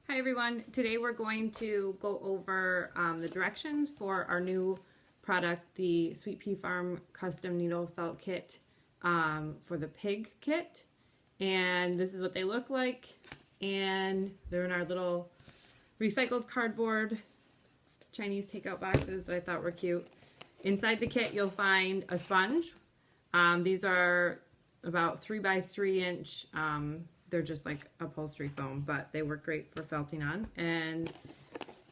Hi everyone, today we're going to go over the directions for our new product, the Sweet Pea Farm Custom Needle Felt Kit for the pig kit. And this is what they look like, and they're in our little recycled cardboard Chinese takeout boxes that I thought were cute. Inside the kit you'll find a sponge. These are about 3 by 3 inch. They're just like upholstery foam, but they work great for felting on. And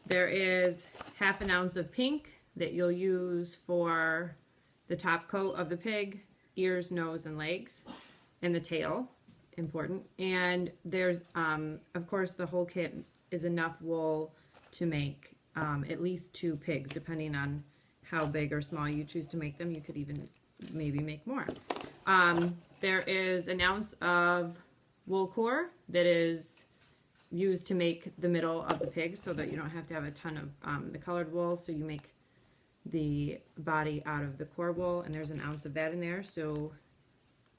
there is ½ an ounce of pink that you'll use for the top coat of the pig, ears, nose, and legs, and the tail, important. And there's, of course, the whole kit is enough wool to make at least 2 pigs, depending on how big or small you choose to make them. You could even maybe make more. There is an ounce of wool core that is used to make the middle of the pig, so that you don't have to have a ton of the colored wool, so you make the body out of the core wool, and there's an ounce of that in there, so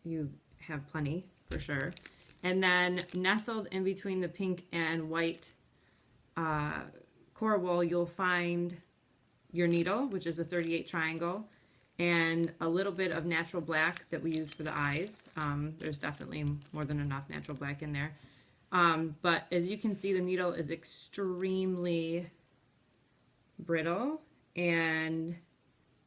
you have plenty for sure. And then nestled in between the pink and white core wool, you'll find your needle, which is a 38 triangle, and a little bit of natural black that we use for the eyes. There's definitely more than enough natural black in there. But as you can see, the needle is extremely brittle, and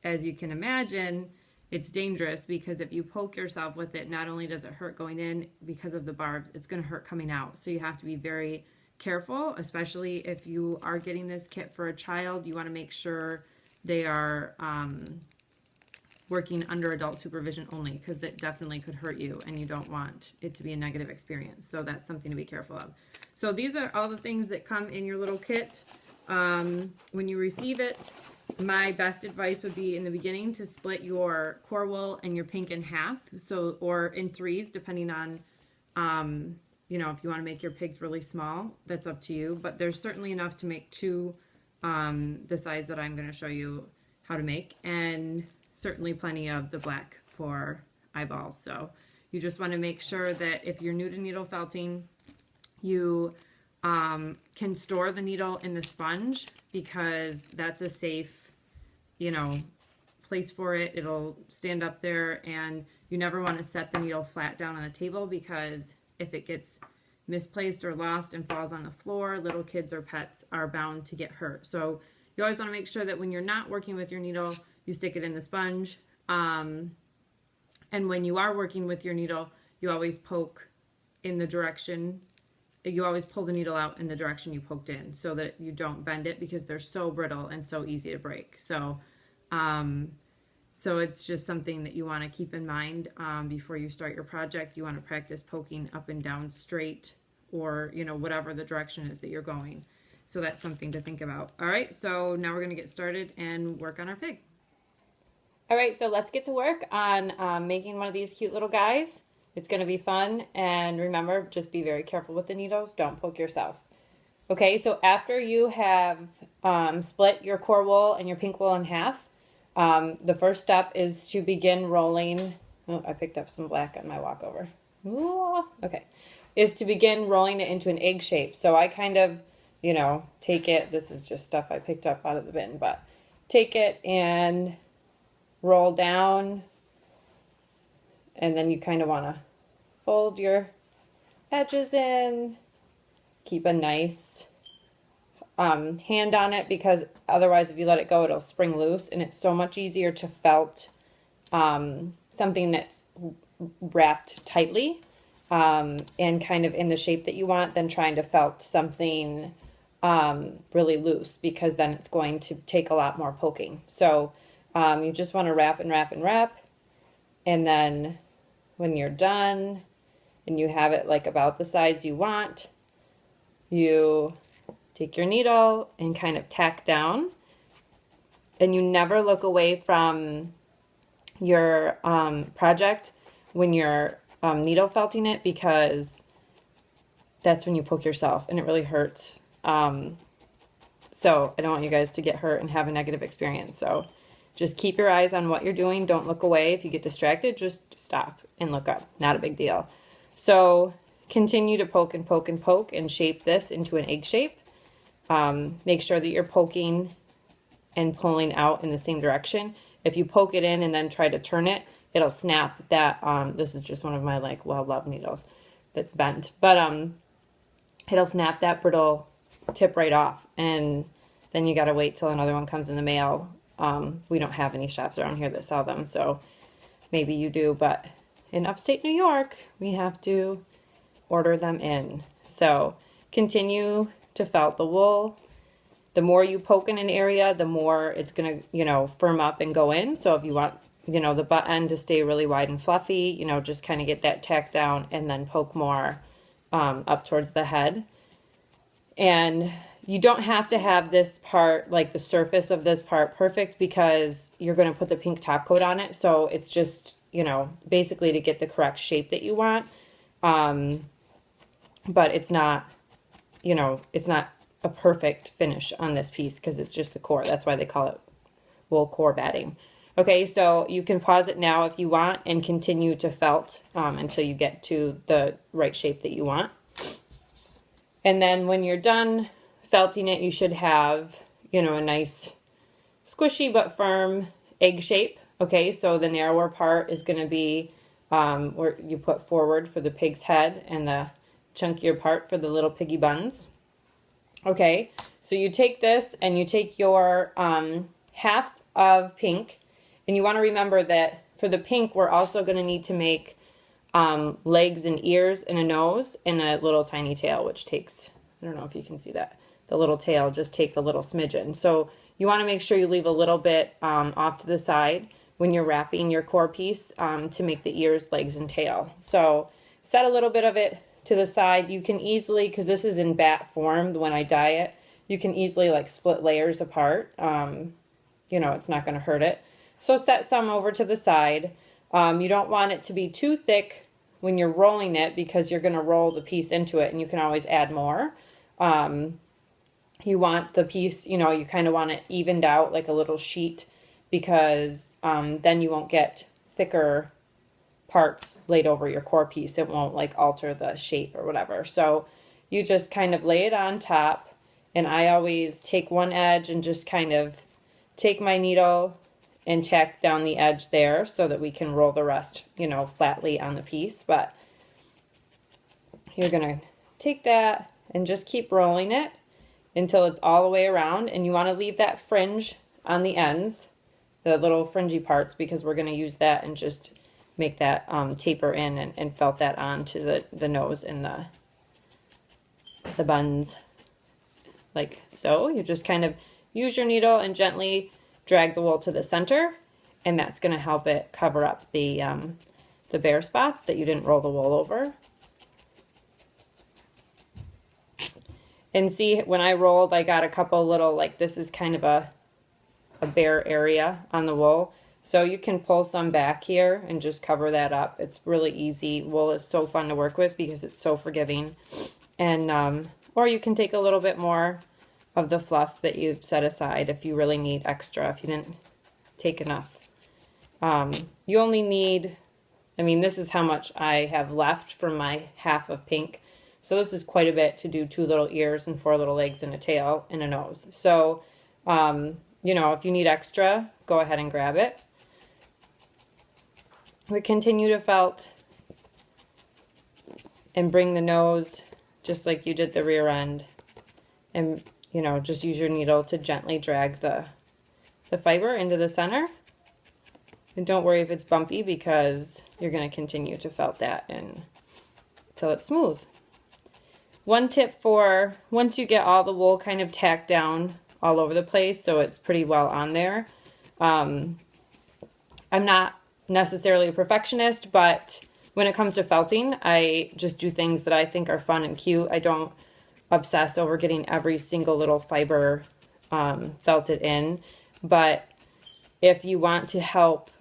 as you can imagine, it's dangerous because if you poke yourself with it, not only does it hurt going in because of the barbs, it's going to hurt coming out. So you have to be very careful, especially if you are getting this kit for a child. You want to make sure they are working under adult supervision only, because that definitely could hurt you and you don't want it to be a negative experience. So that's something to be careful of. So these are all the things that come in your little kit. When you receive it, my best advice would be in the beginning to split your core wool and your pink in half, so, or in 3s, depending on you know, if you want to make your pigs really small, that's up to you. But there's certainly enough to make 2 the size that I'm going to show you how to make, and certainly plenty of the black for eyeballs. So you just want to make sure that if you're new to needle felting, you can store the needle in the sponge, because that's a safe, you know, place for it. It'll stand up there, and you never want to set the needle flat down on the table, because if it gets misplaced or lost and falls on the floor, little kids or pets are bound to get hurt. So you always want to make sure that when you're not working with your needle, you stick it in the sponge. And when you are working with your needle, you always poke in the direction, you always pull the needle out in the direction you poked in, so that you don't bend it, because they're so brittle and so easy to break. So so it's just something that you want to keep in mind before you start your project. You want to practice poking up and down straight, or, you know, whatever the direction is that you're going. So that's something to think about. All right, so now we're going to get started and work on our pig. All right, so let's get to work on making one of these cute little guys. It's going to be fun, and remember, just be very careful with the needles. Don't poke yourself. Okay, so after you have split your core wool and your pink wool in half, the first step is to begin rolling. Oh, I picked up some black on my walkover. Ooh, okay, is to begin rolling it into an egg shape. So I kind of, you know, take it. This is just stuff I picked up out of the bin, but take it and roll down, and then you kind of want to fold your edges in. Keep a nice hand on it, because otherwise if you let it go, it'll spring loose, and it's so much easier to felt something that's wrapped tightly and kind of in the shape that you want, than trying to felt something really loose, because then it's going to take a lot more poking. So you just want to wrap and wrap and wrap, and then when you're done and you have it like about the size you want, you take your needle and kind of tack down, and you never look away from your project when you're needle felting it, because that's when you poke yourself and it really hurts. So I don't want you guys to get hurt and have a negative experience. So just keep your eyes on what you're doing. Don't look away. If you get distracted, just stop and look up. Not a big deal. So continue to poke and poke and poke and shape this into an egg shape. Make sure that you're poking and pulling out in the same direction. If you poke it in and then try to turn it, it'll snap that. This is just one of my like well-loved needles that's bent, but it'll snap that brittle tip right off, and then you got to wait till another one comes in the mail. We don't have any shops around here that sell them, so maybe you do, but in upstate New York, we have to order them in. So continue to felt the wool. The more you poke in an area, the more it's going to, you know, firm up and go in. So if you want, you know, the butt end to stay really wide and fluffy, you know, just kind of get that tack down and then poke more up towards the head. And you don't have to have this part, like the surface of this part, perfect, because you're going to put the pink top coat on it. So it's just, you know, basically to get the correct shape that you want. But it's not, you know, it's not a perfect finish on this piece because it's just the core. That's why they call it wool core batting. Okay, so you can pause it now if you want and continue to felt until you get to the right shape that you want. And then when you're done felting it, you should have, you know, a nice squishy but firm egg shape. Okay, so the narrower part is going to be where you put forward for the pig's head and the chunkier part for the little piggy buns. Okay, so you take this and you take your half of pink, and you want to remember that for the pink, we're also going to need to make legs and ears and a nose and a little tiny tail, which takes, I don't know if you can see that, the little tail just takes a little smidgen. So you want to make sure you leave a little bit off to the side when you're wrapping your core piece to make the ears, legs, and tail. So set a little bit of it to the side. You can easily, because this is in bat form when I dye it, you can easily like split layers apart. You know, it's not going to hurt it. So set some over to the side. You don't want it to be too thick when you're rolling it because you're going to roll the piece into it, and you can always add more. You want the piece, you know, you kind of want it evened out like a little sheet, because then you won't get thicker parts laid over your core piece. It won't like alter the shape or whatever. So you just kind of lay it on top, and I always take one edge and just kind of take my needle and tack down the edge there so that we can roll the rest, you know, flatly on the piece. But you're going to take that and just keep rolling it until it's all the way around, and you want to leave that fringe on the ends, the little fringy parts, because we're going to use that and just make that taper in and felt that on to the nose and the buns, like so. You just kind of use your needle and gently drag the wool to the center, and that's going to help it cover up the bare spots that you didn't roll the wool over. And see, when I rolled, I got a couple little, like this is kind of a bare area on the wool. So you can pull some back here and just cover that up. It's really easy. Wool is so fun to work with because it's so forgiving. And or you can take a little bit more of the fluff that you've set aside if you really need extra, if you didn't take enough. You only need, I mean, this is how much I have left from my half of pink. So this is quite a bit to do 2 little ears and 4 little legs and a tail and a nose. So, you know, if you need extra, go ahead and grab it. We continue to felt and bring the nose just like you did the rear end, and you know, just use your needle to gently drag the fiber into the center. And don't worry if it's bumpy, because you're going to continue to felt that until it's smooth. One tip for once you get all the wool kind of tacked down all over the place so it's pretty well on there. I'm not necessarily a perfectionist, but when it comes to felting, I just do things that I think are fun and cute. I don't obsess over getting every single little fiber felted in. But if you want to help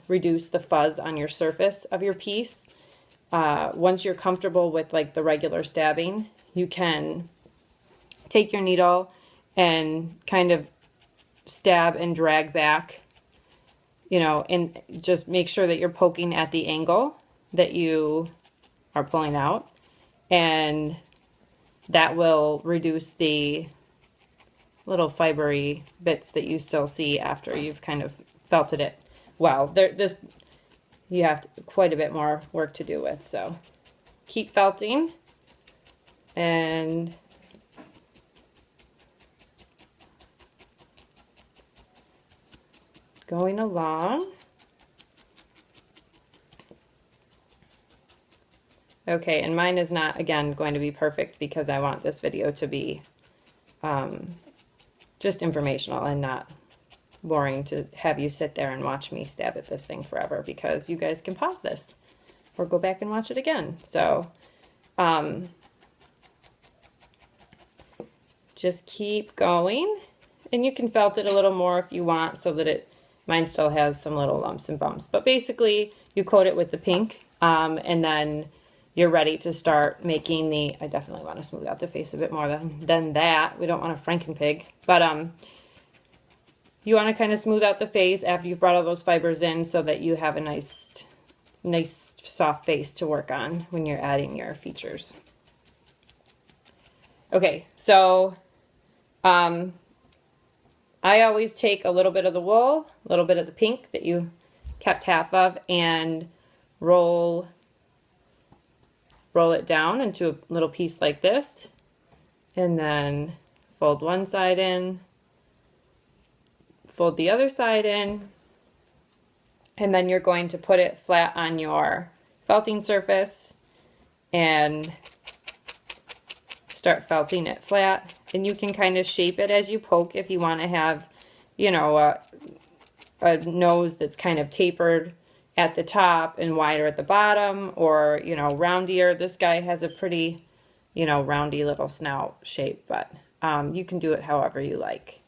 reduce the fuzz on your surface of your piece, once you're comfortable with like the regular stabbing, you can take your needle and kind of stab and drag back, you know, and just make sure that you're poking at the angle that you are pulling out. and that will reduce the little fibery bits that you still see after you've kind of felted it well. This you have quite a bit more work to do with, so keep felting and going along. Okay, and mine is not, again, going to be perfect because I want this video to be just informational and not boring to have you sit there and watch me stab at this thing forever, because you guys can pause this or go back and watch it again. So just keep going, and you can felt it a little more if you want so that mine still has some little lumps and bumps. But basically you coat it with the pink and then you're ready to start making the, I definitely want to smooth out the face a bit more than that. We don't want a Frankenpig, but you want to kind of smooth out the face after you've brought all those fibers in so that you have a nice soft face to work on when you're adding your features. Okay, so I always take a little bit of the wool, a little bit of the pink that you kept half of, and roll it down into a little piece like this, and then fold one side in, fold the other side in, and then you're going to put it flat on your felting surface and start felting it flat. And you can kind of shape it as you poke if you want to have, you know, a nose that's kind of tapered at the top and wider at the bottom, or, you know, roundier. This guy has a pretty, you know, roundy little snout shape, but you can do it however you like.